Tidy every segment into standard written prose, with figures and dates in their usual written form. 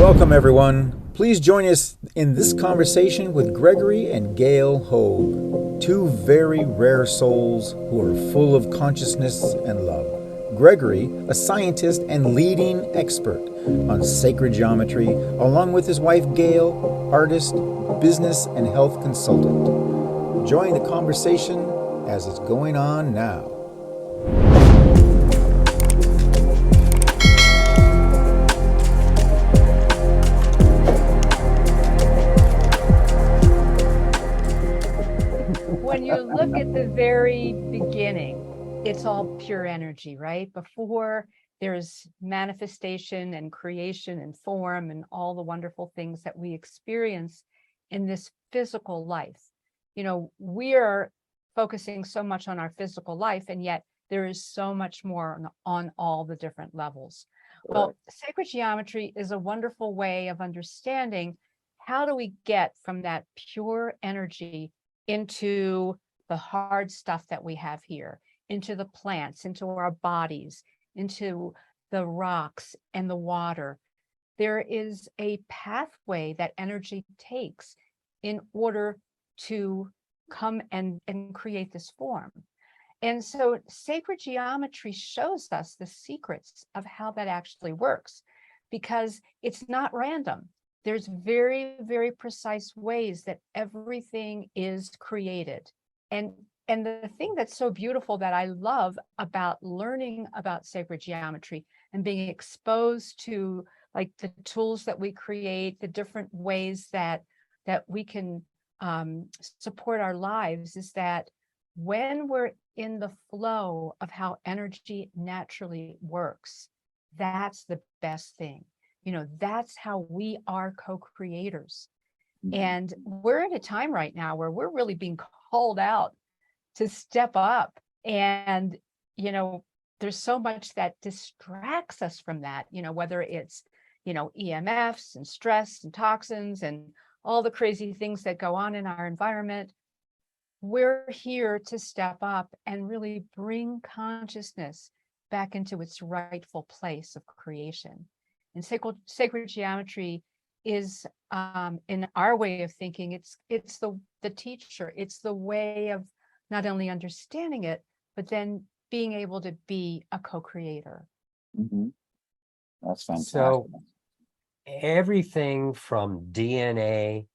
Welcome, everyone. Please join us in this conversation with Gregory and Gail Hoag, two very rare souls who are full of consciousness and love. Gregory, a scientist and leading expert on sacred geometry, along with his wife Gail, artist, business, and health consultant. Join the conversation as it's going on now. When you look at the very beginning, it's all pure energy, right? Before there's manifestation and creation and form and all the wonderful things that we experience in this physical life. You know, we are focusing so much on our physical life, and yet there is so much more on all the different levels. Well, sacred geometry is a wonderful way of understanding how do we get from that pure energy into the hard stuff that we have here, into the plants, into our bodies, into the rocks and the water. There is a pathway that energy takes in order to come and create this form. And so sacred geometry shows us the secrets of how that actually works, because it's not random. There's very, very precise ways that everything is created. And the thing that's so beautiful that I love about learning about sacred geometry and being exposed to like the tools that we create, the different ways that we can support our lives, is that when we're in the flow of how energy naturally works, that's the best thing. You know, that's how we are co-creators. And we're at a time right now where we're really being called out to step up. And, you know, there's so much that distracts us from that, you know, whether it's, you know, EMFs and stress and toxins and all the crazy things that go on in our environment. We're here to step up and really bring consciousness back into its rightful place of creation. And sacred geometry is, in our way of thinking, it's the teacher. It's the way of not only understanding it, but then being able to be a co-creator. Mm-hmm. That's fantastic. So everything from DNA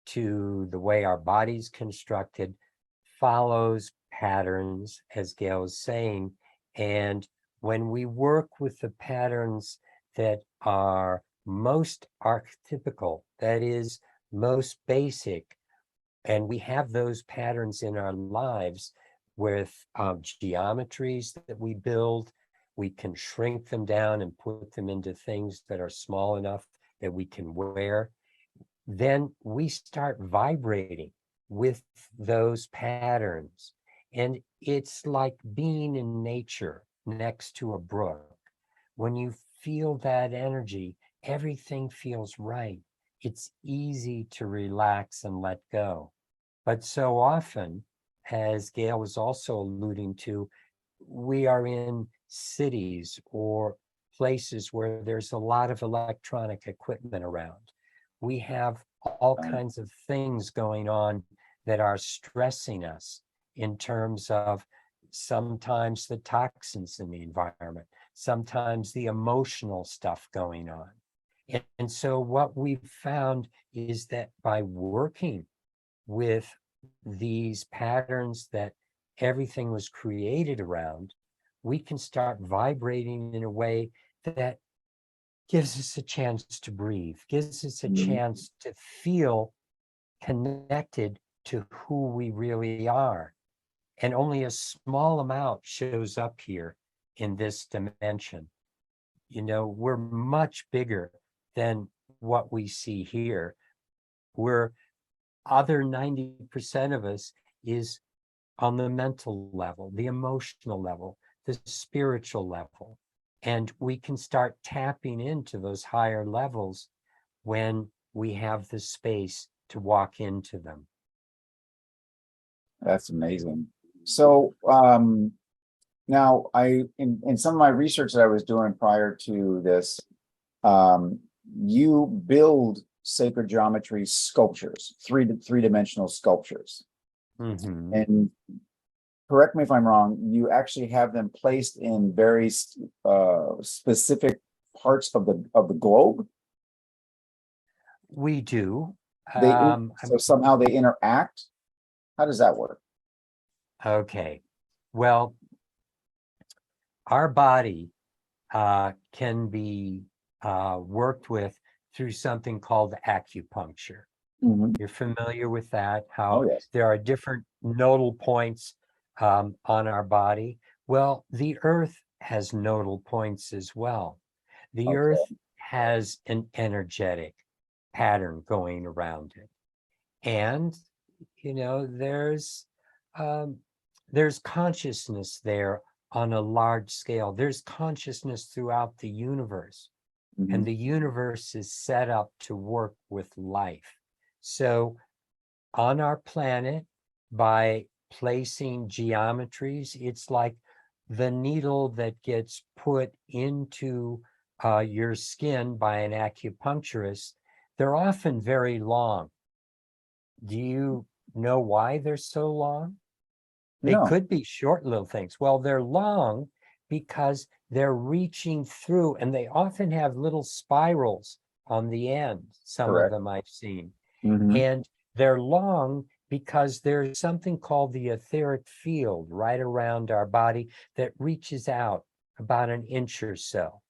to the way our body's constructed follows patterns, as Gail is saying. And when we work with the patterns that are most archetypical, that is most basic, and we have those patterns in our lives with geometries that we build, we can shrink them down and put them into things that are small enough that we can wear. Then we start vibrating with those patterns. And it's like being in nature next to a brook. When you feel that energy, everything feels right. It's easy to relax and let go. But so often, as Gail was also alluding to, we are in cities or places where there's a lot of electronic equipment around. We have all kinds of things going on that are stressing us in terms of sometimes the toxins in the environment, sometimes the emotional stuff going on. And so what we've found is that by working with these patterns that everything was created around, we can start vibrating in a way that gives us a chance to breathe, gives us a chance to feel connected to who we really are. And only a small amount shows up here in this dimension. You know, we're much bigger than what we see here. We're other 90% of us is on the mental level, the emotional level, the spiritual level. And we can start tapping into those higher levels when we have the space to walk into them. That's amazing. So now in some of my research that I was doing prior to this, you build sacred geometry sculptures, three-dimensional sculptures. Mhm. And correct me if I'm wrong, you actually have them placed in very specific parts of the globe. We do. They Um, so somehow they interact. How does that work? okay. Well, our body can be worked with through something called acupuncture. Mhm. You're familiar with that, Oh, how yes. there are different nodal points on our body. Well, the earth has nodal points as well. The earth Okay. has an energetic pattern going around it. And, you know, there's consciousness there on a large scale. There's consciousness throughout the universe. And Mhm. the universe is set up to work with life. So on our planet, by placing geometries, it's like the needle that gets put into your skin by an acupuncturist. They're often very long. Do you know why they're so long? They No. could be short little things. Well, they're long because they're reaching through, and they often have little spirals on the end. Some of Correct. them I've seen. Mhm. And they're long because there's something called the etheric field right around our body that reaches out about an inch or so.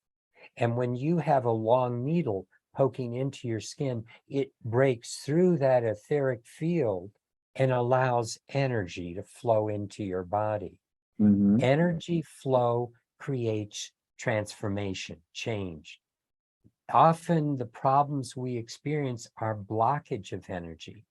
And when you have a long needle poking into your skin, it breaks through that etheric field and allows energy to flow into your body. Mhm. Energy flow creates transformation, change. Often the problems we experience are blockage of energy,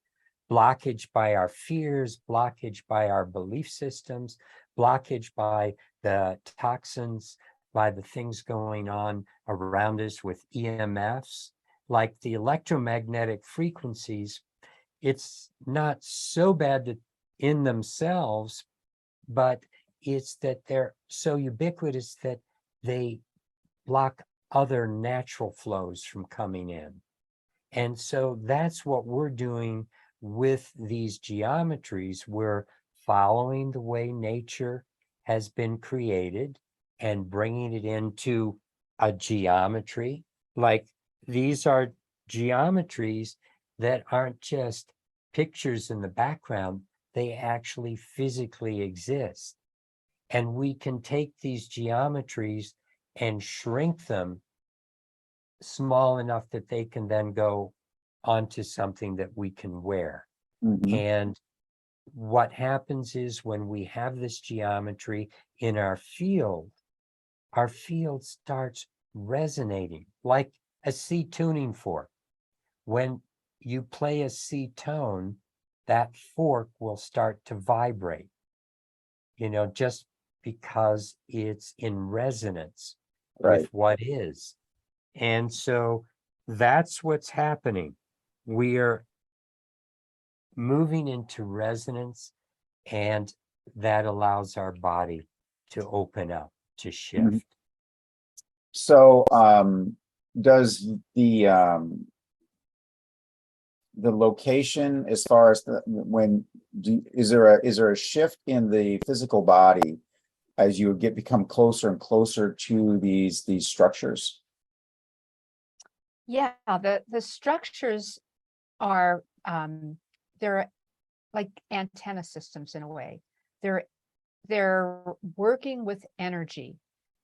blockage by our fears, blockage by our belief systems, blockage by the toxins, by the things going on around us with EMFs, like the electromagnetic frequencies. It's not so bad in themselves, but it's that they're so ubiquitous that they block other natural flows from coming in. And so that's what we're doing with these geometries. We're following the way nature has been created and bringing it into a geometry. Like these are geometries that aren't just pictures in the background, they actually physically exist. And we can take these geometries and shrink them small enough that they can then go onto something that we can wear. Mhm. And what happens is when we have this geometry in our field starts resonating like a C tuning fork. When you play a C tone, that fork will start to vibrate, just because it's in resonance with Right. what is. And so that's what's happening. We are moving into resonance, and that allows our body to open up, to Mhm. shift. So, does the location, as far as is there a shift in the physical body as you become closer and closer to these structures? Yeah, the structures are they're like antenna systems in a way. They're they're working with energy.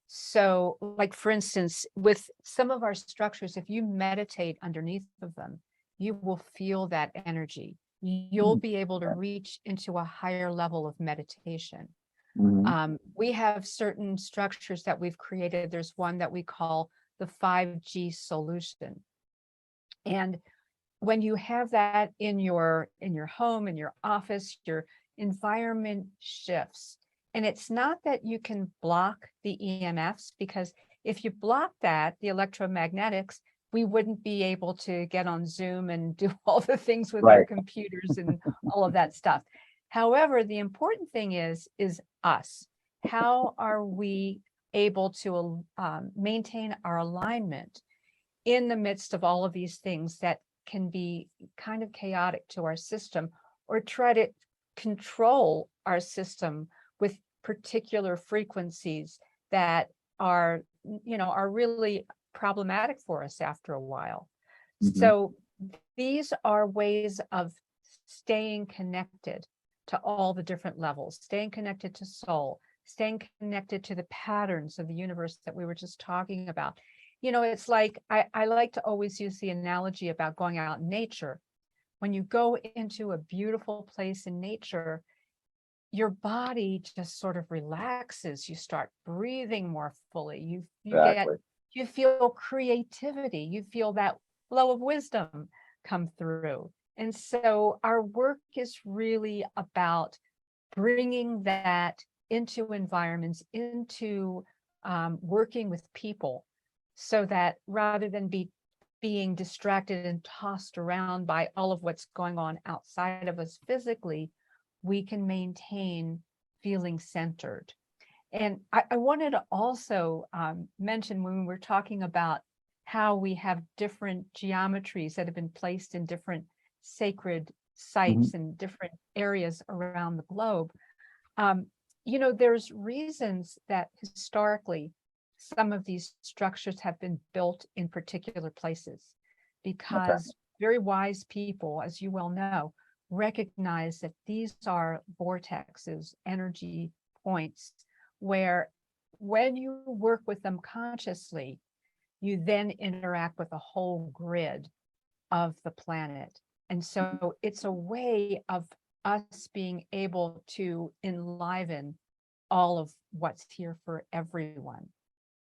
So, like for instance, with some of our structures, if you meditate underneath of them, you will feel that energy. You'll be able to reach into a higher level of meditation. Mhm. We have certain structures that we've created. There's one that we call the 5G solution. And when you have that in your home, in your office, your environment shifts. And it's not that you can block the EMFs, because if you block that, the electromagnetics, we wouldn't be able to get on Zoom and do all the things with our Right. computers and all of that stuff. However, the important thing is us. How are we able to maintain our alignment? in the midst of all of these things that can be kind of chaotic to our system, or try to control our system with particular frequencies that are, are really problematic for us after a while. Mhm. So these are ways of staying connected to all the different levels, staying connected to soul, staying connected to the patterns of the universe that we were just talking about. It's like, I like to always use the analogy about going out in nature. When you go into a beautiful place in nature, your body just sort of relaxes. You start breathing more fully. Exactly. You feel creativity. You feel that flow of wisdom come through. And so our work is really about bringing that into environments, into working with people, so that rather than being distracted and tossed around by all of what's going on outside of us physically, we can maintain feeling centered. And I wanted to also mention, when we're talking about how we have different geometries that have been placed in different sacred sites Mhm. and different areas around the globe, there's reasons that historically some of these structures have been built in particular places, Okay. because very wise people, as you well know, recognize that these are vortexes, energy points, where when you work with them consciously, you then interact with a whole grid of the planet. And so it's a way of us being able to enliven all of what's here for everyone.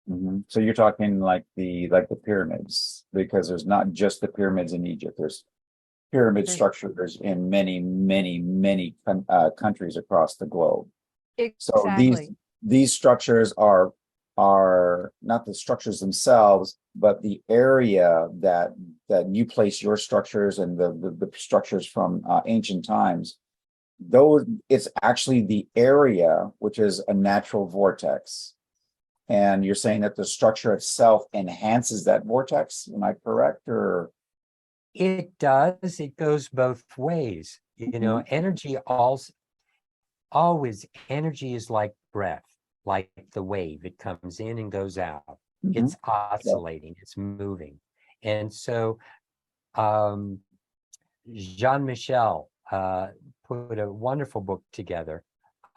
Mhm. So you're talking like the pyramids, because there's not just the pyramids in Egypt. There's pyramid There's structures in many, many, many countries across the globe. So exactly. these structures are not the structures themselves, but the area that you place your structures, and the structures from ancient times. Those, it's actually the area which is a natural vortex. And you're saying that the structure itself enhances that vortex. Am I correct? Or It does. It goes both ways. Mhm. Energy always, energy is like breath, like the wave. It comes in and goes out. Mhm. It's Yeah. oscillating, it's moving. And so um, Jean-Michel put a wonderful book together,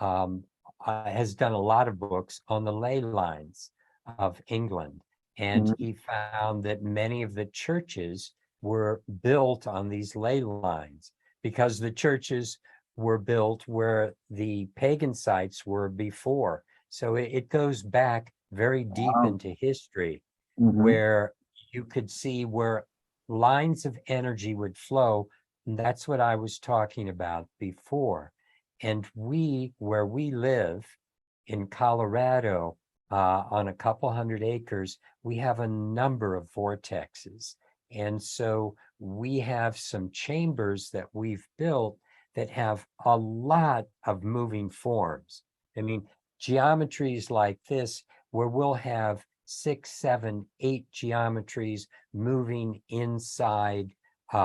um, has done a lot of books on the ley lines of England. And Mhm. he found that many of the churches were built on these ley lines, because the churches were built where the pagan sites were before. So it goes back very deep Wow. into history, Mhm. where you could see where lines of energy would flow. And that's what I was talking about before. And where we live in Colorado, on a couple hundred acres, we have a number of vortexes. And so we have some chambers that we've built that have a lot of moving forms. I mean, geometries like this, where we'll have 6, 7, 8 geometries moving inside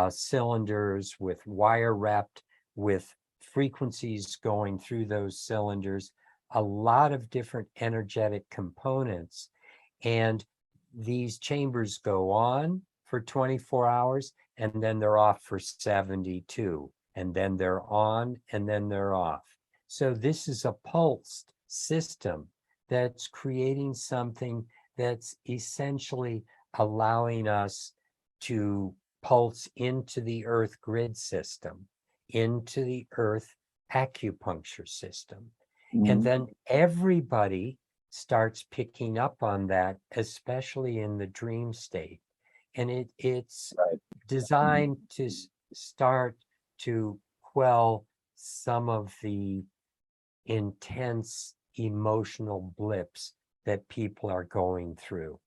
cylinders with wire wrapped, with frequencies going through those cylinders, a lot of different energetic components. And these chambers go on for 24 hours, and then they're off for 72, and then they're on, and then they're off. So this is a pulsed system that's creating something that's essentially allowing us to pulse into the earth grid system, into the earth acupuncture system. And Mhm. then everybody starts picking up on that, especially in the dream state. And it's Right. Mhm. designed to start to quell some of the intense emotional blips that people are going through,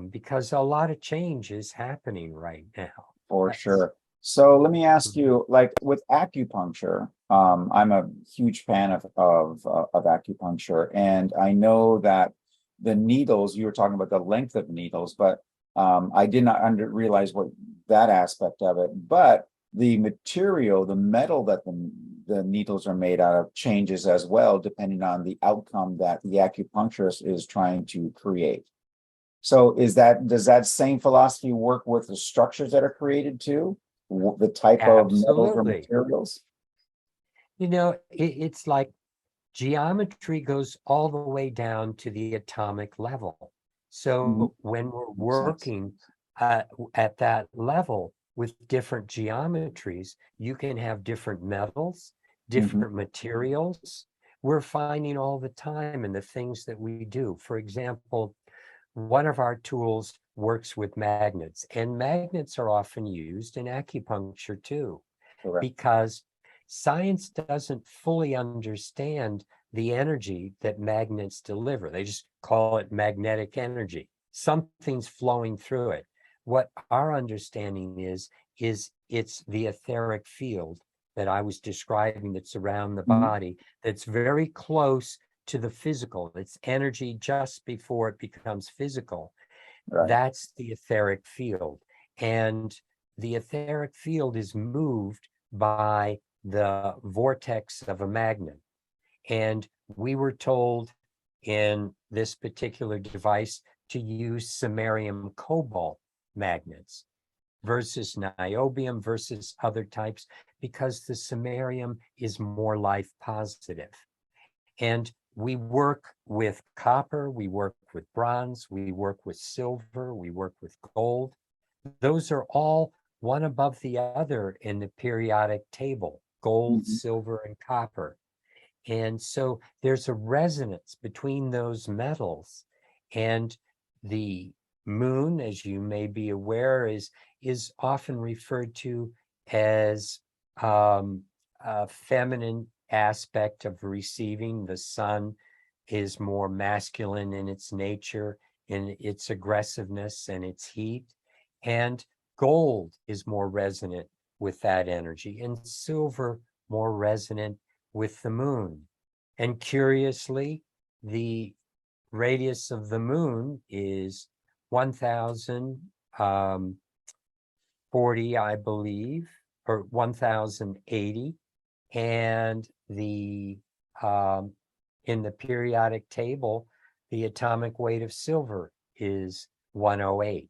because a lot of change is happening right now. For Yes. sure. So let me ask Mhm. you, like with acupuncture, I'm a huge fan of acupuncture, and I know that the needles, you were talking about the length of needles, but I did not realize what that aspect of it, but the material, the metal that the needles are made out of changes as well, depending on the outcome that the acupuncturist is trying to create. So does that same philosophy work with the structures that are created too? The type of metals or Absolutely. materials? It's like geometry goes all the way down to the atomic level. So when we're Makes sense. working at that level with different geometries, you can have different metals, different materials. We're finding all the time in the things that we do. For example, one of our tools works with magnets, and magnets are often used in acupuncture too, Correct. because science doesn't fully understand the energy that magnets deliver. They just call it magnetic energy. Something's flowing through it. What our understanding is it's the etheric field that I was describing that's around the body, that's very close to the physical. It's energy just before it becomes physical. Right. That's the etheric field. And the etheric field is moved by the vortex of a magnet. And we were told in this particular device to use samarium cobalt magnets versus niobium versus other types, because the samarium is more life positive. And we work with copper, we work with bronze, we work with silver, we work with gold. Those are all one above the other in the periodic table: gold, silver, and copper. And so there's a resonance between those metals. And the moon, as you may be aware, is often referred to as a feminine aspect of receiving. The sun is more masculine in its nature, in its aggressiveness and its heat. And gold is more resonant with that energy, and silver more resonant with the moon. And curiously, the radius of the moon is 1040, I believe, or 1080. And the in the periodic table, the atomic weight of silver is 108.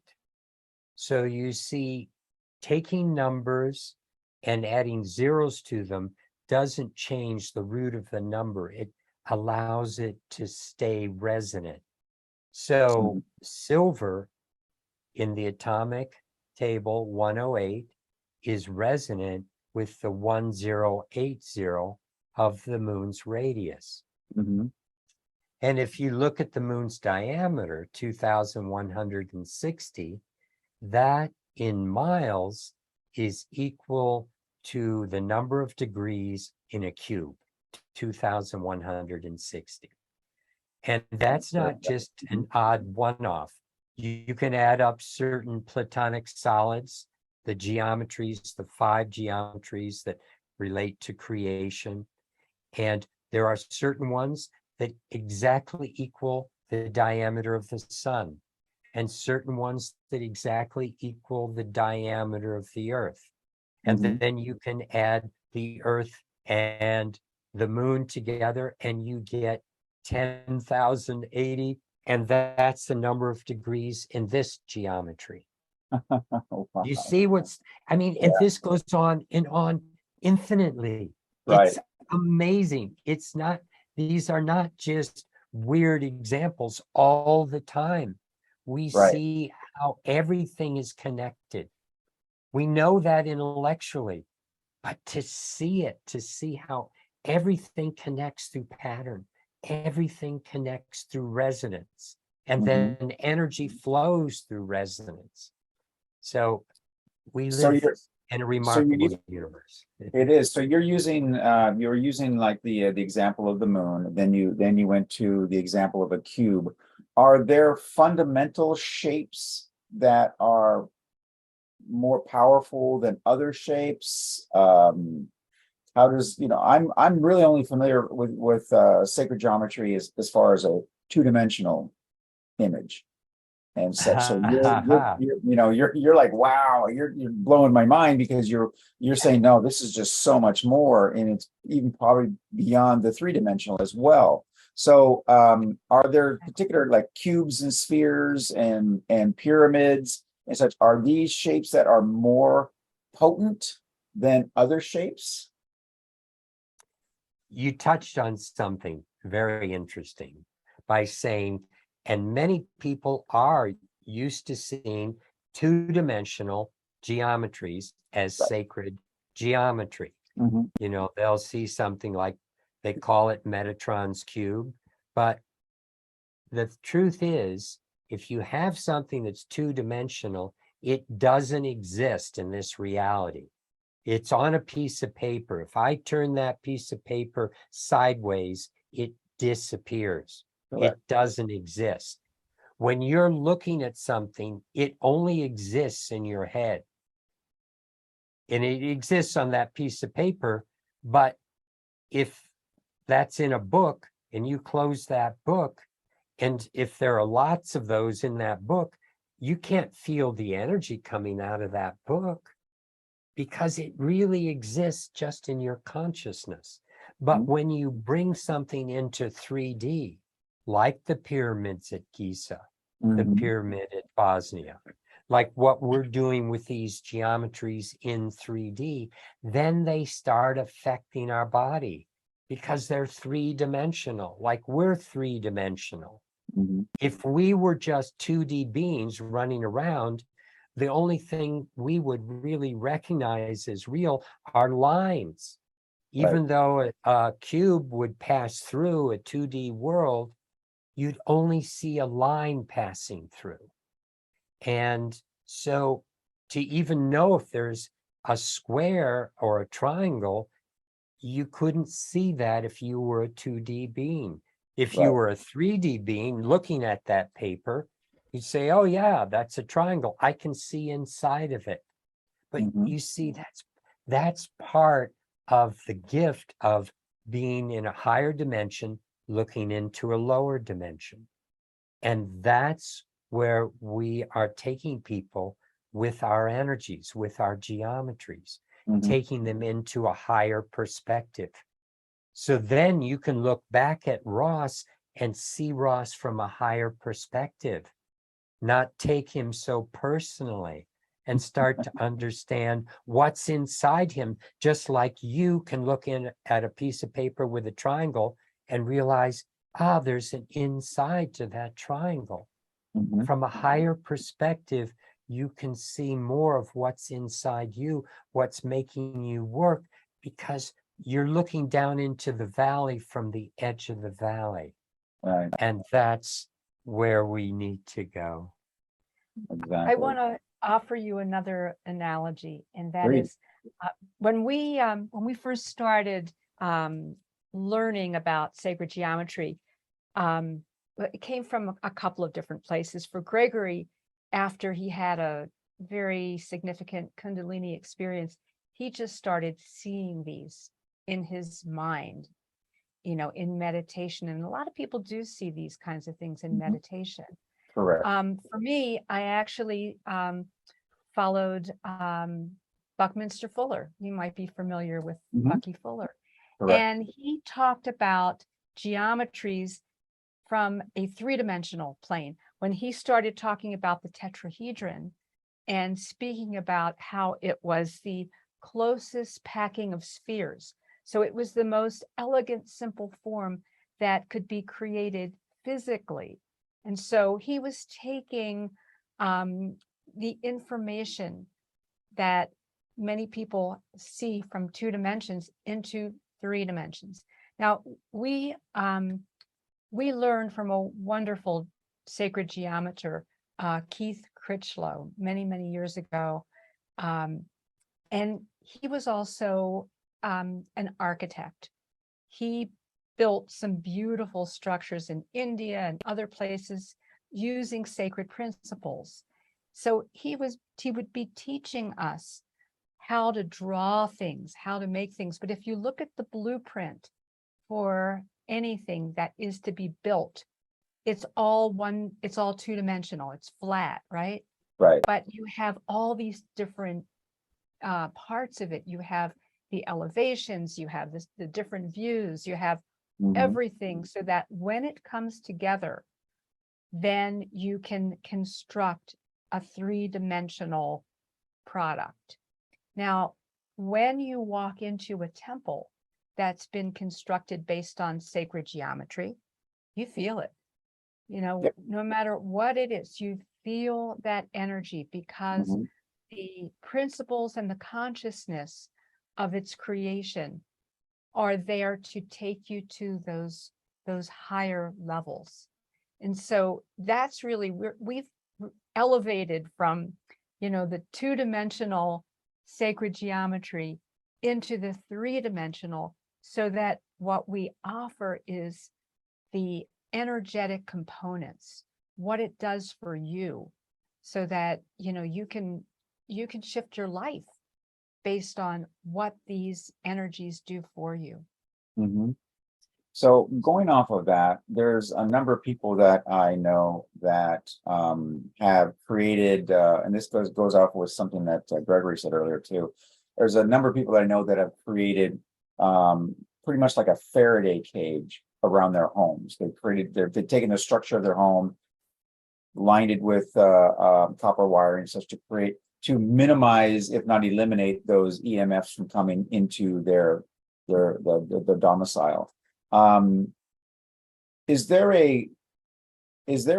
So you see, taking numbers and adding zeros to them doesn't change the root of the number. It allows it to stay resonant. So silver in the atomic table 108 is resonant with the 1080 of the moon's radius. And if you look at the moon's diameter, 2,160, that in miles is equal to the number of degrees in a cube, 2,160. And that's not just an odd one-off. You can add up certain platonic solids, the geometries, the 5 geometries that relate to creation. And there are certain ones that exactly equal the diameter of the sun, and certain ones that exactly equal the diameter of the earth. And then you can add the earth and the moon together, and you get 10,080, and that's the number of degrees in this geometry. You see and this goes on and on infinitely. Right. It's amazing. These are not just weird examples all the time. We see how everything is connected. We know that intellectually, but to see how everything connects through pattern, everything connects through resonance, and then energy flows through resonance. So we live in a remarkable universe. It is. So you're using like the example of the moon. Then you went to the example of a cube. Are there fundamental shapes that are more powerful than other shapes? How does, I'm really only familiar with sacred geometry as far as a two-dimensional image. and such. So you're like, wow, you're blowing my mind, because you're saying, no, this is just so much more, and it's even probably beyond the three-dimensional as well. So are there particular like cubes and spheres and pyramids and such? Are these shapes that are more potent than other shapes? You touched on something very interesting by saying, and many people are used to seeing two-dimensional geometries as sacred geometry. You know, they'll see something like, they call it Metatron's cube, but the truth is, if you have something that's two-dimensional, it doesn't exist in this reality. It's on a piece of paper. If I turn that piece of paper sideways, it disappears. Correct. It doesn't exist. When you're looking at something, it only exists in your head. And it exists on that piece of paper, but if that's in a book and you close that book, and if there are lots of those in that book, you can't feel the energy coming out of that book, because it really exists just in your consciousness. But when you bring something into 3D, like the pyramids at Giza, the pyramid at Bosnia, like what we're doing with these geometries in 3D, then they start affecting our body, because they're three-dimensional, like we're three-dimensional. If we were just 2D beings running around, the only thing we would really recognize as real are lines. Even though a cube would pass through a 2D world, you'd only see a line passing through. And so to even know if there's a square or a triangle, you couldn't see that if you were a 2D being. If you were a 3D being looking at that paper, you'd say, oh yeah, that's a triangle. I can see inside of it. But you see, that's part of the gift of being in a higher dimension, looking into a lower dimension. And that's where we are taking people with our energies, with our geometries, taking them into a higher perspective. So then you can look back at Ross and see Ross from a higher perspective, not take him so personally, and start to understand what's inside him, just like you can look in at a piece of paper with a triangle and realize, there's an inside to that triangle. From a higher perspective, you can see more of what's inside you, what's making you work, because you're looking down into the valley from the edge of the valley. And that's where we need to go. I want to offer you another analogy, and that is when we first started learning about sacred geometry, it came from a couple of different places. For Gregory, after he had a very significant Kundalini experience, he just started seeing these in his mind, in meditation. And a lot of people do see these kinds of things in meditation. Correct. For me, I actually followed Buckminster Fuller. You might be familiar with Bucky Fuller. Correct. And he talked about geometries from a three-dimensional plane. When he started talking about the tetrahedron and speaking about how it was the closest packing of spheres. So it was the most elegant, simple form that could be created physically. And so he was taking the information that many people see from 2 dimensions into 3 dimensions. Now, we learned from a wonderful sacred geometer, Keith Critchlow, many, many years ago. And he was also an architect. He built some beautiful structures in India and other places using sacred principles. So he would be teaching us how to draw things, how to make things. But if you look at the blueprint for anything that is to be built, it's all one, it's all two-dimensional, it's flat, right? Right. But you have all these different parts of it. You have the elevations, you have the different views, you have Mhm. everything, so that when it comes together, then you can construct a three-dimensional product. Now, when you walk into a temple that's been constructed based on sacred geometry, you feel it. You know, Yep. no matter what it is, you feel that energy, because Mhm. the principles and the consciousness of its creation are there to take you to those higher levels. And so that's really, we've elevated from, you know, the two-dimensional sacred geometry into the three-dimensional, so that what we offer is the energetic components, what it does for you, so that, you know, you can shift your life based on what these energies do for you. Mhm. So going off of that, there's a number of people that I know that have created, and this goes off with something that Gregory said earlier too. There's a number of people that I know that have created pretty much like a Faraday cage around their homes. They've taken the structure of their home, lined it with copper wiring, such to minimize, if not eliminate, those EMFs from coming into the domicile. Is there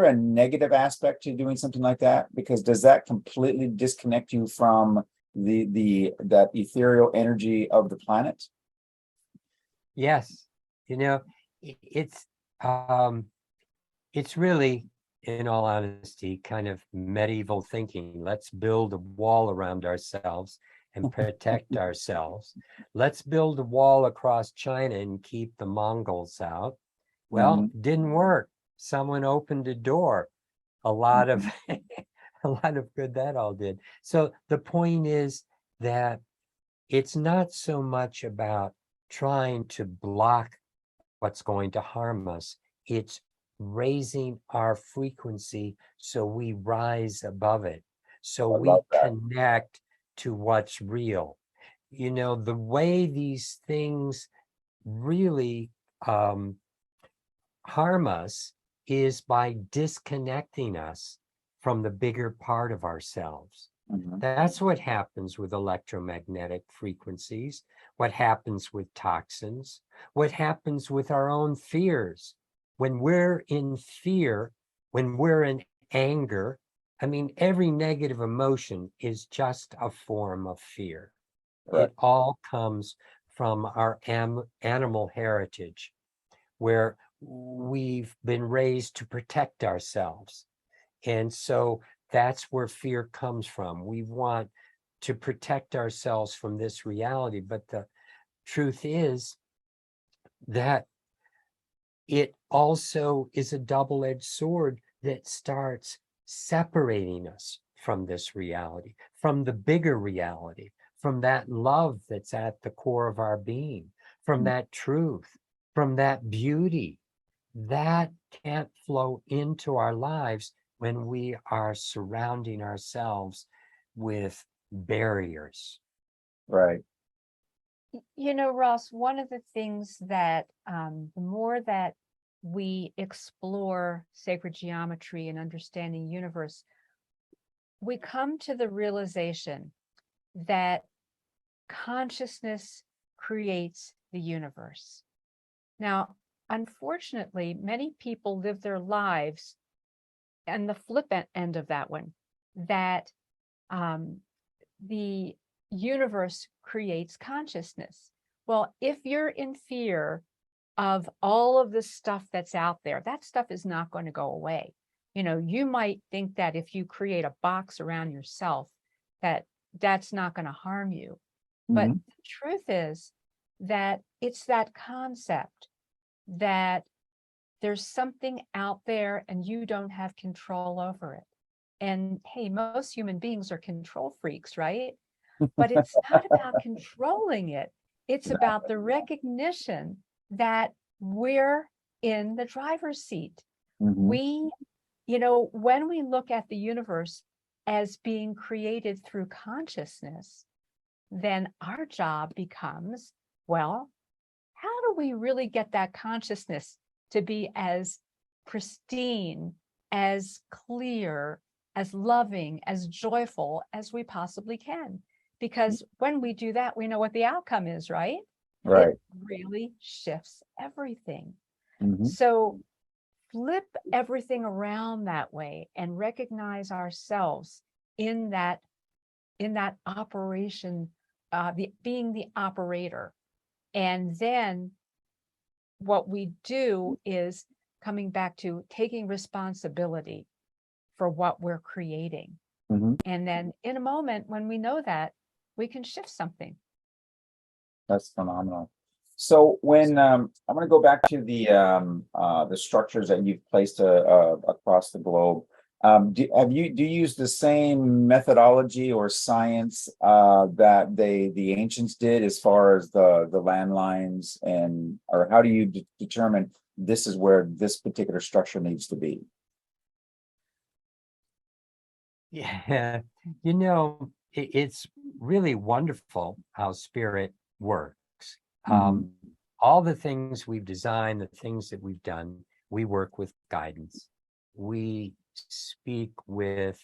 a negative aspect to doing something like that? Because does that completely disconnect you from that ethereal energy of the planet? Yes, you know, it's really, in all honesty, kind of medieval thinking. Let's build a wall around ourselves and protect ourselves. Let's build a wall across China and keep the Mongols out. Well, didn't work. Someone opened a door. A lot of a lot of good that all did. So the point is that it's not so much about trying to block what's going to harm us. It's raising our frequency so we rise above it, so we connect to what's real. You know, the way these things really harm us is by disconnecting us from the bigger part of ourselves. Mhm. That's what happens with electromagnetic frequencies, what happens with toxins, what happens with our own fears. When we're in fear, when we're in anger, I mean, every negative emotion is just a form of fear. Right. It all comes from our animal heritage, where we've been raised to protect ourselves. And so that's where fear comes from. We want to protect ourselves from this reality. But the truth is that it also is a double-edged sword that starts separating us from this reality, from the bigger reality, from that love that's at the core of our being, from that truth, from that beauty. That can't flow into our lives when we are surrounding ourselves with barriers. Right. You know, Ross, one of the things that the more that we explore sacred geometry and understanding universe, we come to the realization that consciousness creates the universe. Now, unfortunately, many people live their lives, and the flip end of that one, that the universe creates consciousness. Well, if you're in fear of all of the stuff that's out there, that stuff is not going to go away. You know, you might think that if you create a box around yourself, that's not going to harm you. But Mhm. the truth is that it's that concept that there's something out there and you don't have control over it. And hey, most human beings are control freaks, right? But it's not about controlling it. It's No. about the recognition that we're in the driver's seat. Mhm. We, when we look at the universe as being created through consciousness, then our job becomes, well, how do we really get that consciousness to be as pristine, as clear, as loving, as joyful as we possibly can? Because when we do that, we know what the outcome is, right? Right. It really shifts everything. Mhm. So flip everything around that way and recognize ourselves in that operation, being the operator. And then what we do is coming back to taking responsibility for what we're creating. Mhm. And then in a moment when we know that, we can shift something. That's phenomenal. So when I'm going to go back to the structures that you've placed across the globe. Do you use the same methodology or science that the ancients did as far as the landlines, or how do you determine this is where this particular structure needs to be? Yeah, it's really wonderful how spirit works. Mhm. All the things we've designed, the things that we've done, we work with guidance. We speak with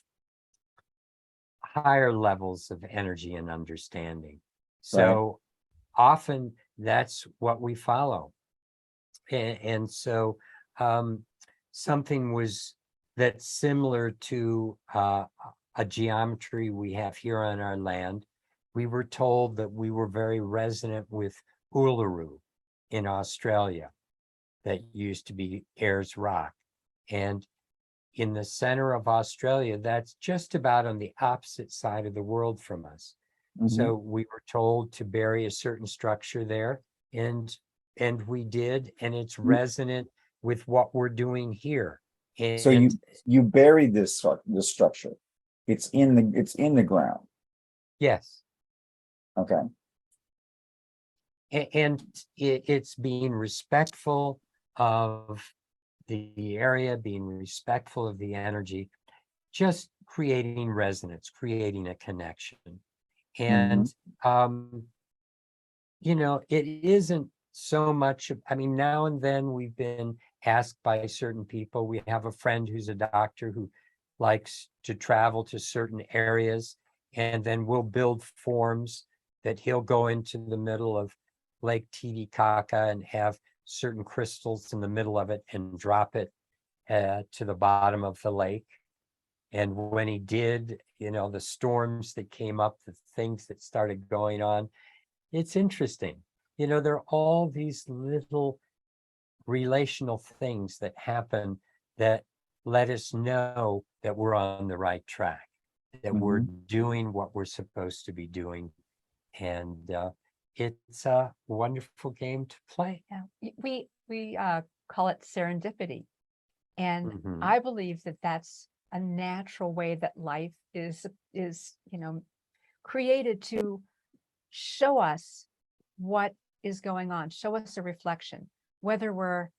higher levels of energy and understanding. Right. So often that's what we follow. And so something was that's similar to a geometry we have here on our land. We were told that we were very resonant with Uluru in Australia, that used to be Ayers Rock. And in the center of Australia, that's just about on the opposite side of the world from us. Mhm. So we were told to bury a certain structure there, and we did, and it's resonant with what we're doing here. So And you bury this structure. It's in the ground. yes, Okay. and it's being respectful of the area, being respectful of the energy, just creating resonance, creating a connection. Mhm. And it isn't so much, I mean, now and then we've been asked by certain people. We have a friend who's a doctor who likes to travel to certain areas, and then we'll build forms that he'll go into the middle of Lake Titicaca and have certain crystals in the middle of it and drop it to the bottom of the lake. And when he did, the storms that came up, the things that started going on, it's interesting. There are all these little relational things that happen that let us know that we're on the right track, that we're Mhm. doing what we're supposed to be doing. And it's a wonderful game to play. Yeah. We call it serendipity. And Mhm. I believe that that's a natural way that life is created to show us what is going on, show us a reflection, whether we're,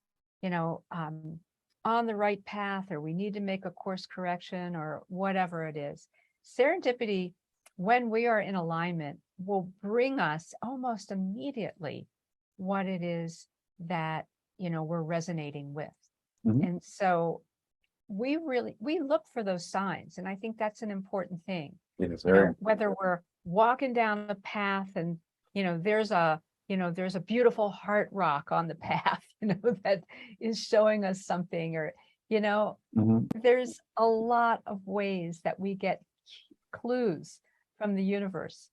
on the right path or we need to make a course correction or whatever it is. Serendipity, when we are in alignment, will bring us almost immediately what it is that, we're resonating with. Mhm. And so we look for those signs. And I think that's an important thing. It is very. Whether we're walking down the path and, there's a beautiful heart rock on the path, that is showing us something, or, Mhm. there's a lot of ways that we get clues from the universe.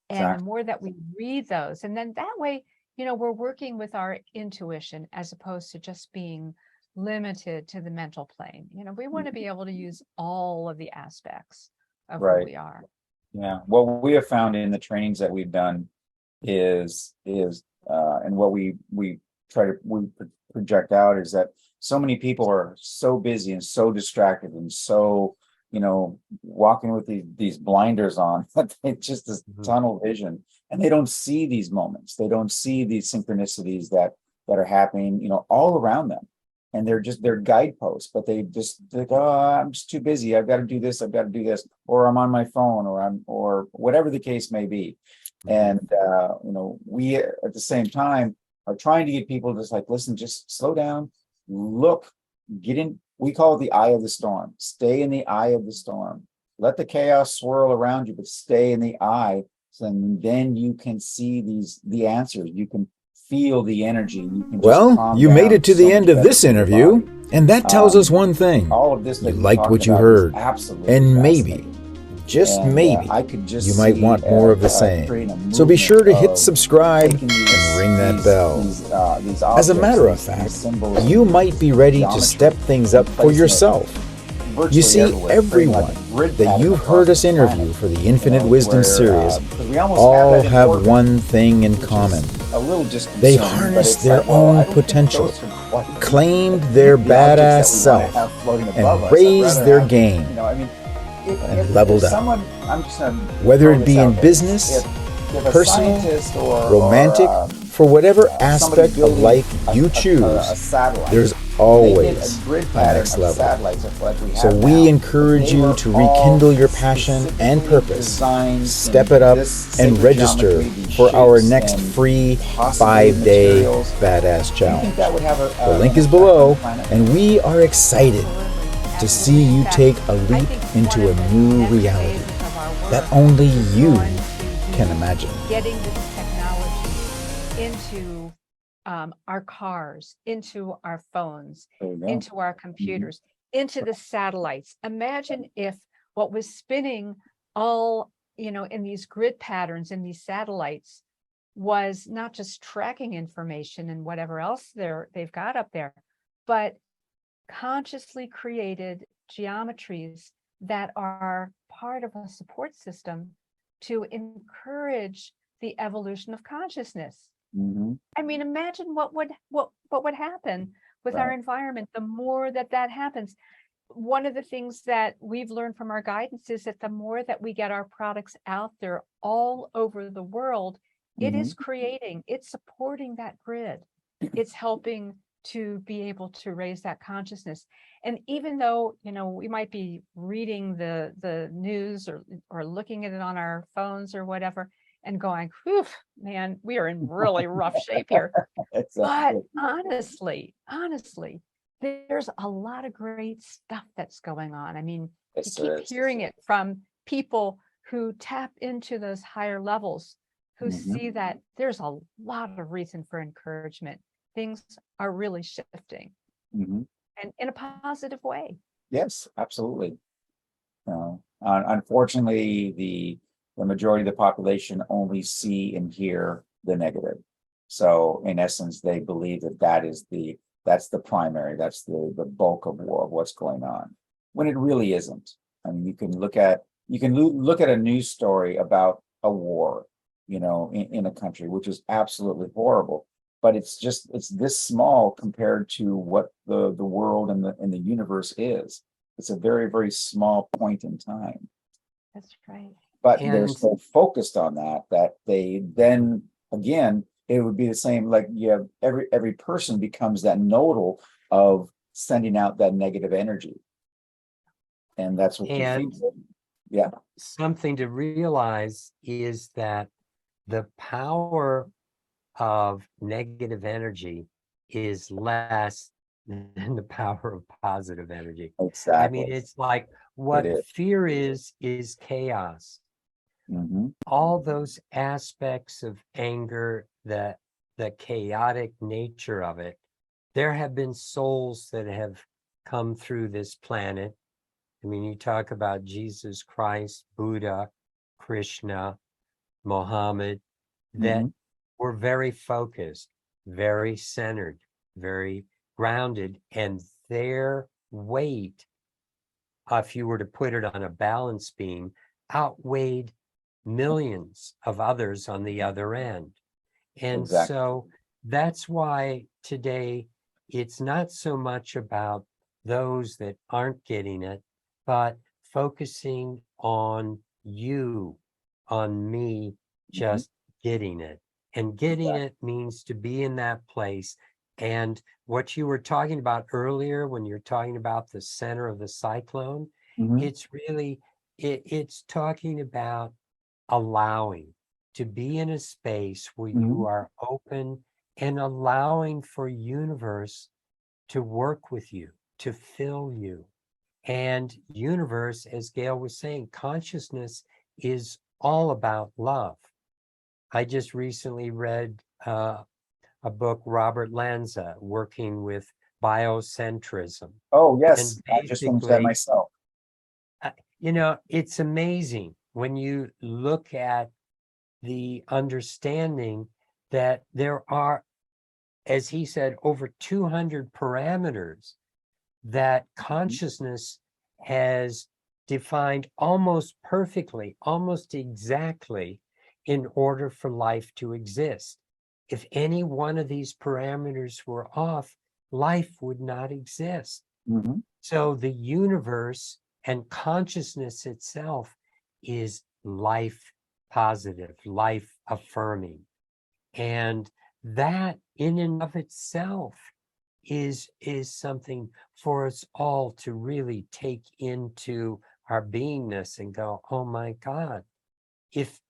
And the Exactly. more that we read those, and then that way, we're working with our intuition as opposed to just being limited to the mental plane. We want to be able to use all of the aspects of who Right. we are. Yeah. What we have found in the trainings that we've done is and what we project out is that so many people are so busy and so distracted and so walking with these blinders on that it's just this Mhm. tunnel vision, and they don't see these moments, they don't see these synchronicities that are happening all around them. and they're guideposts, but they go, oh, I'm just too busy. I've got to do this. I've got to do this, or I'm on my phone, or whatever the case may be. And we at the same time are trying to get people to just like, listen, just slow down, look, get in. We call it the eye of the storm. Stay in the eye of the storm. Let the chaos swirl around you, but stay in the eye. So then you can see the answers. You can feel the energy. You can Well, you made it to the end of this interview, and that tells us one thing. All of this you liked what you heard, and maybe, just maybe, you might want more of the same. So be sure to hit subscribe and ring that bell. As a matter of fact, you might be ready to step things up for yourself. You see, everyone that you've heard us interview for the Infinite Wisdom series all have one thing in common. They harnessed their own potential, claimed their badass self, and raised their game, and leveled up. Whether it be in business, personal, romantic, for whatever aspect of life you choose, there's always a next level. So we encourage you to rekindle your passion and purpose, step it up, and register for our next free 5-day Badass Challenge. The link is below, and we are excited to see you take a leap into a new reality that only you can imagine. Getting this technology into our cars, into our phones, into our computers, into the satellites. Imagine if what was spinning all, in these grid patterns in these satellites was not just tracking information and whatever else they've got up there, but consciously created geometries that are part of a support system to encourage the evolution of consciousness. I mean, imagine what would happen with our environment the more that happens. One of the things that we've learned from our guidance is that the more that we get our products out there all over the world, it is it's supporting that grid. It's helping to be able to raise that consciousness. And even though, we might be reading the news or looking at it on our phones or whatever, and going, whew, man, we are in really rough shape here. But honestly, there's a lot of great stuff that's going on. I mean, you keep hearing it from people who tap into those higher levels, who see that there's a lot of reason for encouragement. Things are really shifting, and in a positive way. Yes, absolutely. Unfortunately, the majority of the population only see and hear the negative. So in essence, they believe that's the primary, that's the bulk of what's going on, when it really isn't. I mean, you can look at a news story about a war, in a country, which is absolutely horrible, but it's this small compared to what the world and the universe is. It's a very, very small point in time. That's right. But they're so focused on that they then, again, it would be the same, like you have every person becomes that nodal of sending out that negative energy. And that's what something to realize is that the power of negative energy is less than the power of positive energy. Exactly. I mean, it's like what fear is chaos. All those aspects of anger, the chaotic nature of it, there have been souls that have come through this planet. I mean, you talk about Jesus Christ, Buddha, Krishna, Muhammad, that were very focused, very centered, very grounded, and their weight, if you were to put it on a balance beam, outweighed millions of others on the other end. And so that's why today it's not so much about those that aren't getting it, but focusing on you, on me, just getting it. And getting it means to be in that place And what you were talking about earlier, when you're talking about the center of the cyclone, Mhm. it's really, it's talking about allowing to be in a space where you Mhm. are open and allowing for universe to work with you, to fill you. And universe, as Gail was saying, consciousness is all about love. I just recently read a book, Robert Lanza, working with biocentrism. Oh, yes. And I just finished that basically, myself. it's amazing when you look at the understanding that there are, as he said, over 200 parameters that Mhm. consciousness has defined almost perfectly, almost exactly, in order for life to exist. If any one of these parameters were off, life would not exist. Mhm. So the universe and consciousness itself is life positive, life affirming. And that in and of itself is something for us all to really take into our beingness and go, oh my God, if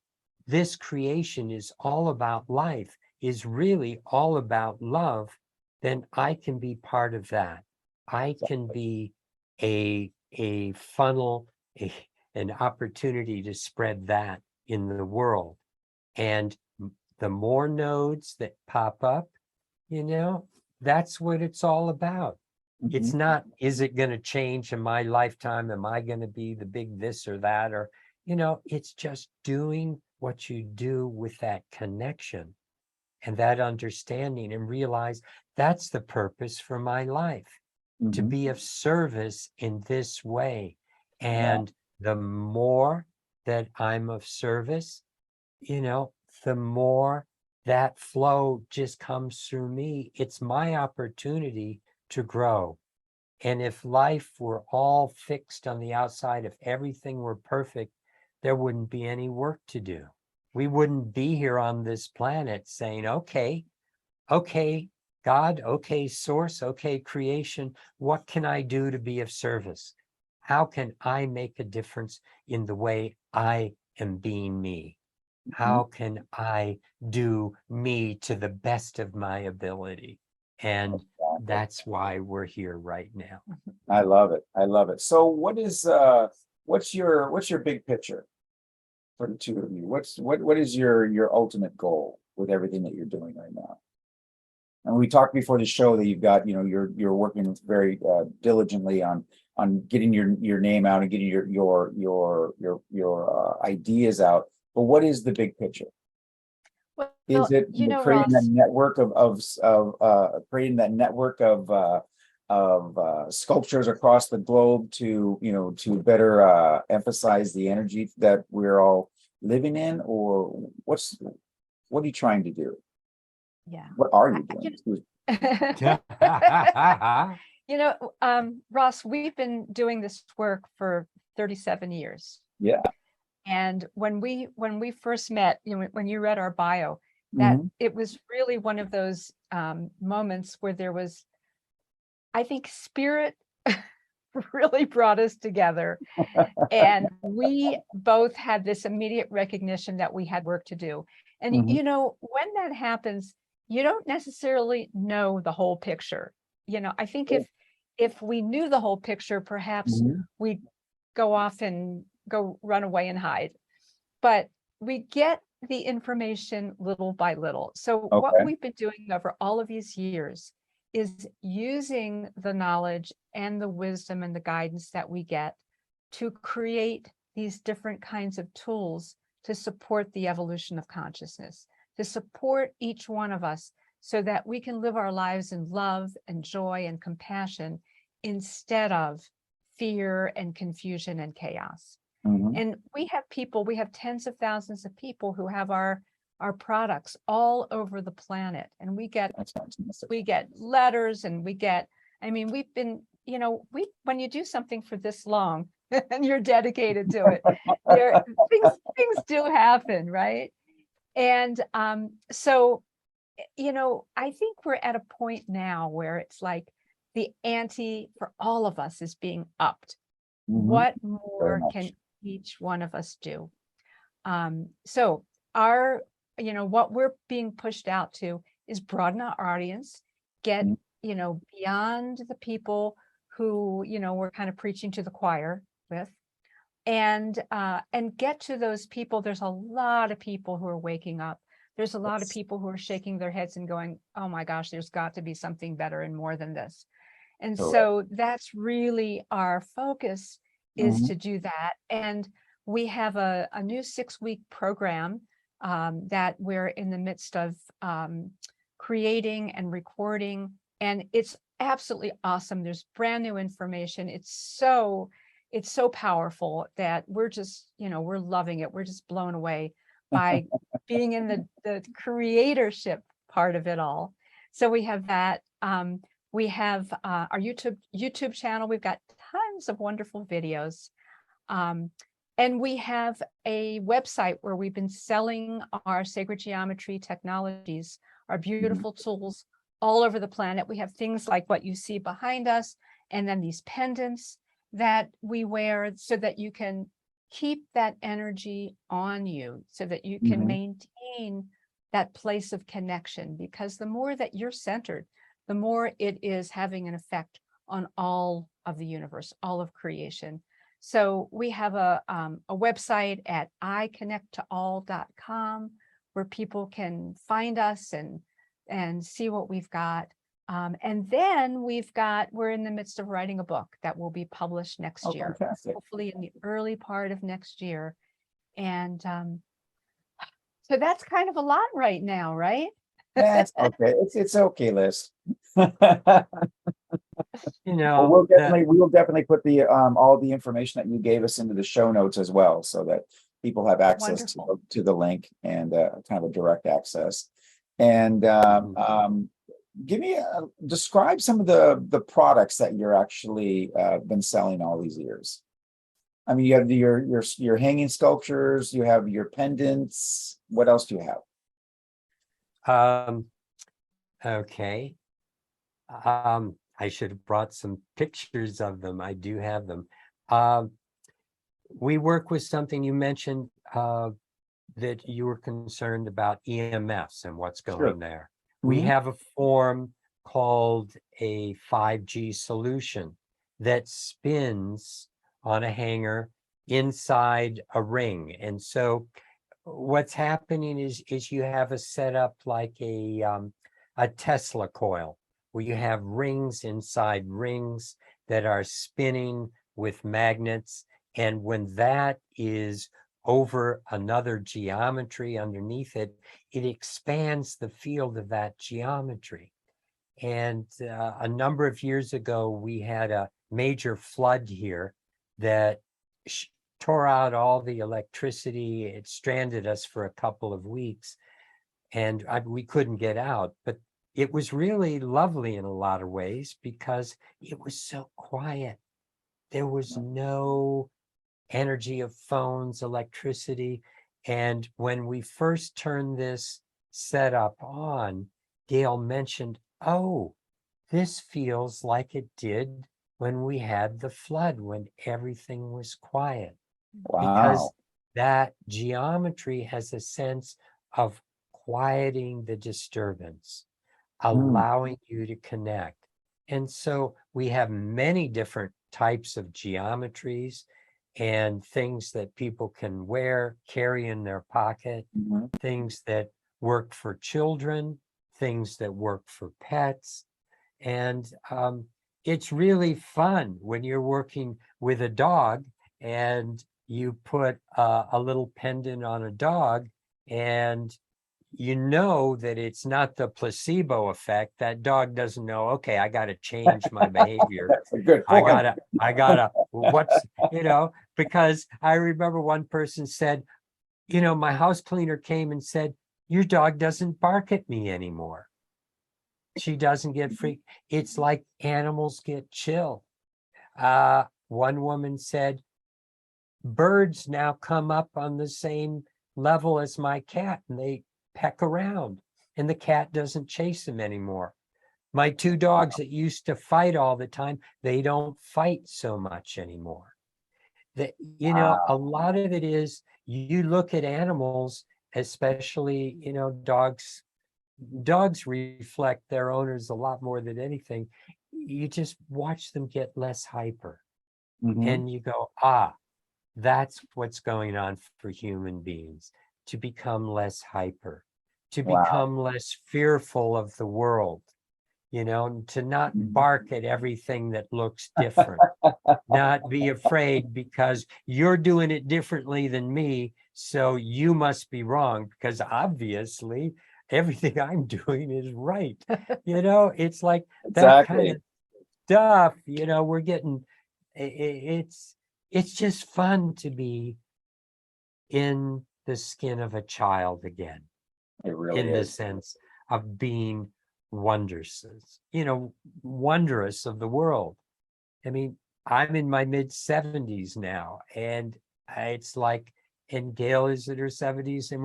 this creation is all about life, is really all about love, then I can be part of that. I can be a funnel, an opportunity to spread that in the world. And the more nodes that pop up, you know, that's what it's all about. It's Mhm. not, is it going to change in my lifetime? Am I going to be the big this or that? Or, it's just doing what you do with that connection and that understanding and realize that's the purpose for my life, to Mhm. be of service in this way. Yeah. And the more that I'm of service, the more that flow just comes through me. It's my opportunity to grow. And if life were all fixed on the outside, if everything were perfect, there wouldn't be any work to do. We wouldn't be here on this planet saying, okay, God, okay, source, okay, creation, what can I do to be of service? How can I make a difference in the way I am being me? Mhm. How can I do me to the best of my ability? And Exactly. that's why we're here right now. I love it. I love it. So what's your big picture for the two of you? What is your ultimate goal with everything that you're doing right now? And we talked before the show that you've got, you're working very diligently on getting your name out and getting your ideas out. But what is the big picture? Is Well, it creating that Ross, network creating that network of sculptures across the globe to better emphasize the energy that we're all living in, or what are you trying to do? yeah. What are I, you doing? you Excuse Ross, we've been doing this work for 37 years. me. Yeah. And when we first met, when you read our bio, that Mhm. it was really one of those moments where there was, I think, spirit really brought us together. And we both had this immediate recognition that we had work to do. And Mhm. when that happens, you don't necessarily know the whole picture. I think Sure. if we knew the whole picture, perhaps Mhm. we'd go off and go run away and hide. But we get the information little by little. So what Okay. we've been doing over all of these years is using the knowledge and the wisdom and the guidance that we get to create these different kinds of tools to support the evolution of consciousness, to support each one of us so that we can live our lives in love and joy and compassion instead of fear and confusion and chaos. Mhm. And we have tens of thousands of people who have our products all over the planet. And That's fantastic. we get letters and I mean, we've been, when you do something for this long and you're dedicated to it, there things do happen, right? And so I think we're at a point now where it's like the ante for all of us is being upped. Mhm. What Very more can much. each one of us do? So our, what we're being pushed out to is broaden our audience, get, Mhm. beyond the people who, we're kind of preaching to the choir with, and get to those people. There's a lot of people who are waking up. There's a lot of Yes. people who are shaking their heads and going, oh my gosh, there's got to be something better and more than this. And Correct. so that's really our focus, is Mhm. to do that. And we have a new 6-week program that we're in the midst of creating and recording. And it's absolutely awesome. There's brand new information. It's so powerful that we're just, we're loving it. We're just blown away by being in the creatorship part of it all. So we have that. We have our YouTube channel. We've got tons of wonderful videos. And we have a website where we've been selling our sacred geometry technologies, our beautiful tools all over the planet. We have things like what you see behind us, and then these pendants that we wear so that you can keep that energy on you, so that you can Mhm. maintain that place of connection. Because the more that you're centered, the more it is having an effect on all of the universe, all of creation. So we have a website at iconnecttoall.com where people can find us and see what we've got. And then we're in the midst of writing a book that will be published next Oh, year, fantastic. hopefully in the early part of next year. And so that's kind of a lot right now, right? That's okay. It's okay, Liz. You Well, know, we will definitely put the all the information that you gave us into the show notes as well, so that people have access Wonderful. to the link and kind of a direct access. And Mhm. describe some of the products that you're actually been selling all these years. I mean, you have your hanging sculptures, you have your pendants. What else do you have? Okay. I should have brought some pictures of them. I do have them. We work with something you mentioned that you were concerned about EMFs and what's Sure. going there. We Mhm. have a form called a 5G solution that spins on a hanger inside a ring. And so what's happening is you have a setup like a Tesla coil, where you have rings inside rings that are spinning with magnets. And when that is over another geometry underneath it, it expands the field of that geometry. And a number of years ago, we had a major flood here that tore out all the electricity. It stranded us for a couple of weeks, and we couldn't get out. But it was really lovely in a lot of ways because it was so quiet. There was no energy of phones, electricity. And when we first turned this setup on, Gail mentioned, oh, this feels like it did when we had the flood, when everything was quiet, because Wow. that geometry has a sense of quieting the disturbance, Hmm. allowing you to connect. And so we have many different types of geometries and things that people can wear, carry in their pocket, Mhm. things that work for children, things that work for pets. And it's really fun when you're working with a dog and you put a little pendant on a dog, and you know that it's not the placebo effect. That dog doesn't know, okay, I got to change my behavior. That's a good I point. gotta, because I remember one person said, my house cleaner came and said, your dog doesn't bark at me anymore. She doesn't get freaked. It's like animals get chill. One woman said, birds now come up on the same level as my cat and they peck around. and the cat doesn't chase him anymore. My two dogs that used to fight all the time, they don't fight so much anymore. That, you know, a lot of it is, you look at animals, especially, you know, dogs reflect their owners a lot more than anything. You just watch them get less hyper, and you go, that's what's going on for human beings, to become less hyper, to Wow. become less fearful of the world, you know, to not bark at everything that looks different, not be afraid because you're doing it differently than me, so you must be wrong, because obviously everything I'm doing is right. You know, it's like that kind Exactly. of stuff, you know, we're getting, it's just fun to be in the skin of a child again, It really in the is. sense of being wondrous, you know, wondrous of the world. I mean, I'm in my mid 70s now, and it's like, and Gail is in her 70s, and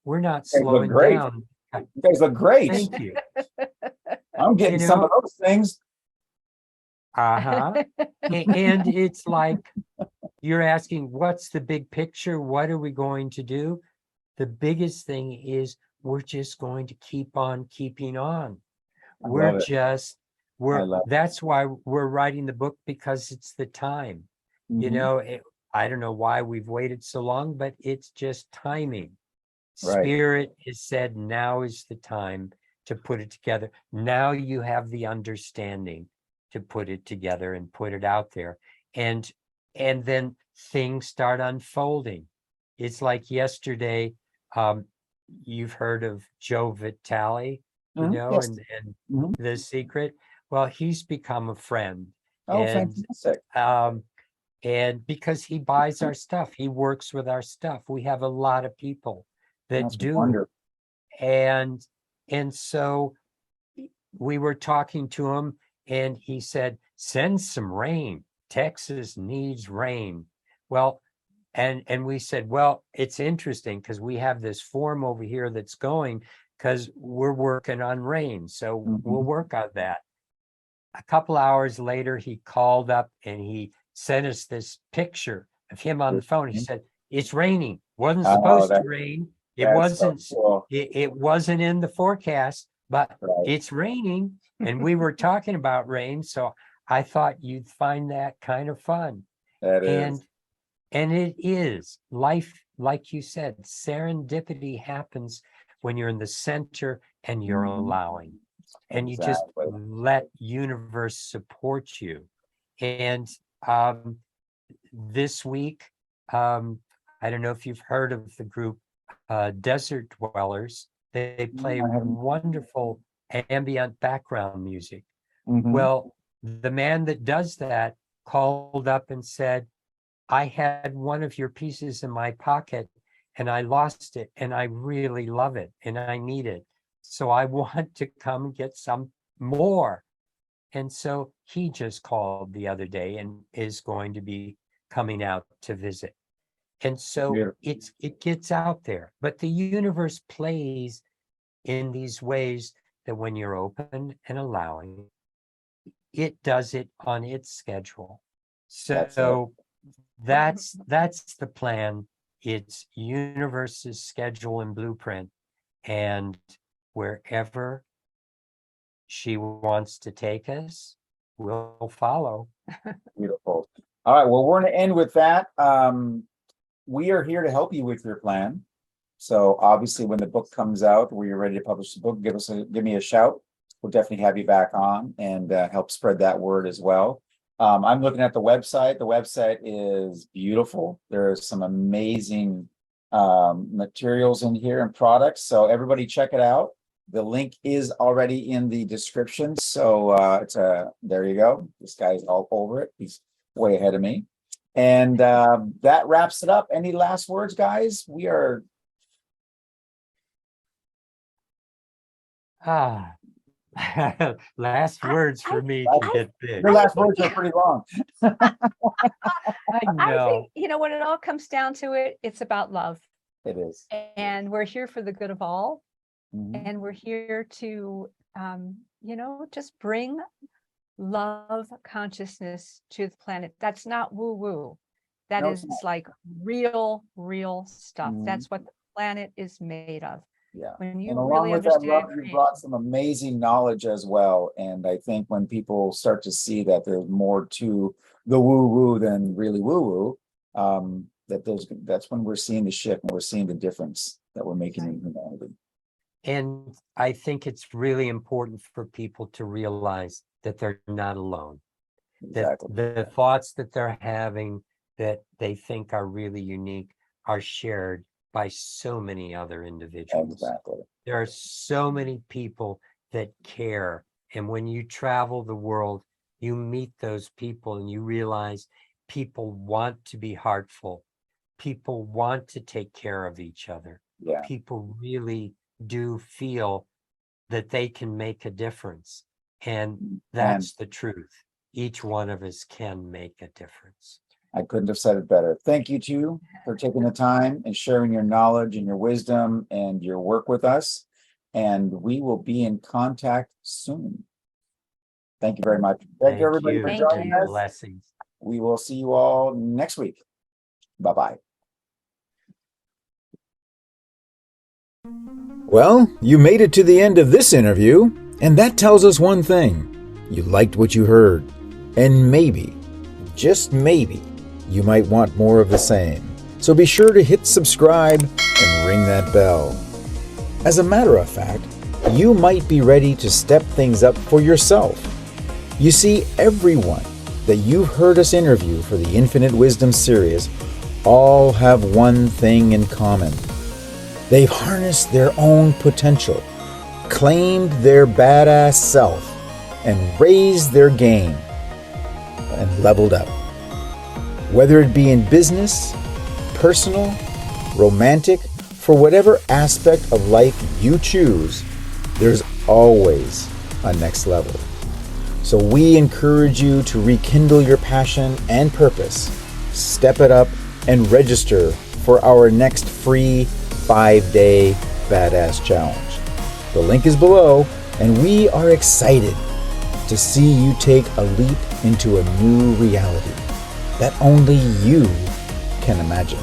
we're not You guys look slowing great. down. You guys look great. Thank you. I'm getting You some know, of those things. and it's like, you're asking, what's the big picture? What are we going to do? The biggest thing is, we're just going to keep on keeping on. I We're love it. just, I love that's why we're writing the book, because it's the time. it. You know, I don't know why we've waited so long, but it's just timing. Right. Spirit has said, now is the time to put it together. Now you have the understanding to put it together and put it out there. And then things start unfolding. It's like yesterday, you've heard of Joe Vitale, you know, Yes. and Mhm. The Secret. Well, he's become a friend. Oh, And fantastic. and because he buys our stuff, he works with our stuff. We have a lot of people that That's do. wonderful. And so we were talking to him, and he said, send some rain. Texas needs rain. Well, and we said, well, it's interesting because we have this form over here that's going, because we're working on rain. So we'll work on that. A couple hours later, he called up and he sent us this picture of him on the phone. He said, it's raining. Wasn't Oh, supposed to rain. It that's so wasn't, cool. it wasn't in the forecast, but Right. it's raining. And we were talking about rain. So I thought you'd find that kind of fun. That And is. it is life, like you said, serendipity happens when you're in the center and you're allowing, and you just Exactly. let universe support you. And this week, I don't know if you've heard of the group Desert Dwellers. They play I haven't. wonderful ambient background music. Mhm. Well, the man that does that called up and said, I had one of your pieces in my pocket and I lost it, and I really love it and I need it. So I want to come and get some more. And so he just called the other day and is going to be coming out to visit. And so Beautiful. it gets out there, but the universe plays in these ways that when you're open and allowing, it does it on its schedule. That's it. So that's the plan. It's universe's schedule and blueprint, and wherever she wants to take us, we'll follow. Beautiful. All right. Well, we're going to end with that. We are here to help you with your plan. So obviously, when the book comes out, where you're ready to publish the book, give me a shout. We'll definitely have you back on and help spread that word as well. I'm looking at the website. The website is beautiful. There's some amazing materials in here and products. So everybody check it out. The link is already in the description. So there you go. This guy's all over it. He's way ahead of me. And that wraps it up. Any last words, guys? We are. Last words for me to get big. Your last words are pretty long. I I know. think, when it all comes down to it, it's about love. It is. And we're here for the good of all. Mhm. And we're here to, just bring love consciousness to the planet. That's not woo woo. That No, it's is not. like real stuff. Mhm. That's what the planet is made of. Yeah. When And you along really with that love, understand you brought creation. some amazing knowledge as well. And I think when people start to see that there's more to the woo woo than really woo woo, that's when we're seeing the shift and we're seeing the difference that we're making in humanity. And I think it's really important for people to realize that they're not alone, that Exactly. the thoughts that they're having that they think are really unique are shared by so many other individuals. Exactly. There are so many people that care. And when you travel the world, you meet those people and you realize people want to be heartful. People want to take care of each other. Yeah. People really do feel that they can make a difference. And And that's the truth. Each one of us can make a difference. I couldn't have said it better. Thank you too for taking the time and sharing your knowledge and your wisdom and your work with us. And we will be in contact soon. Thank you very much. Thank you, Thank everybody, for you. Thank joining you. us. Blessings. We will see you all next week. Bye-bye. Well, you made it to the end of this interview, and that tells us one thing. You liked what you heard. And maybe, just maybe, you might want more of the same. So be sure to hit subscribe and ring that bell. As a matter of fact, you might be ready to step things up for yourself. You see, everyone that you've heard us interview for the Infinite Wisdom series all have one thing in common. They've harnessed their own potential, claimed their badass self, and raised their game and leveled up. Whether it be in business, personal, romantic, for whatever aspect of life you choose, there's always a next level. So we encourage you to rekindle your passion and purpose, step it up, and register for our next free 5-day Badass Challenge. The link is below, and we are excited to see you take a leap into a new reality that only you can imagine.